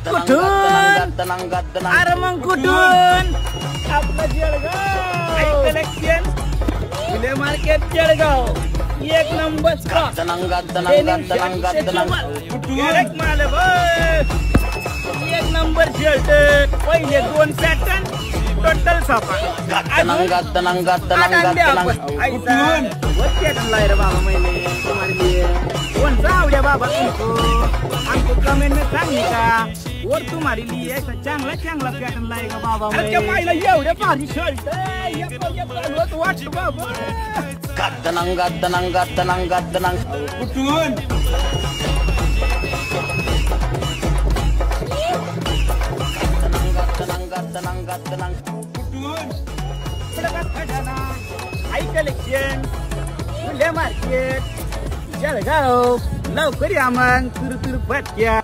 कुठून अरे मग कुठून आपलं जळगाव कलेक्शन फुले मार्केट जळगाव एक नंबर स्टॉक एक नंबर शर्ट पहिले 2 पॅटर्न टोटल सापा बाबा मैंने तुम्हारे लिए कौन सा आवड़े बाबा तुमको हमको कमेंट में सांगने का और तुम्हारे लिए ऐसा चांगला चांगला पॅटर्न लाएगा बाबा अरे क्या मायला एवढे भारी शर्ट वाटत बाबा कुठून हाय कलेक्शन फुले मार्केट जळगाव लवकर या मग तुरु तुरु भटक्या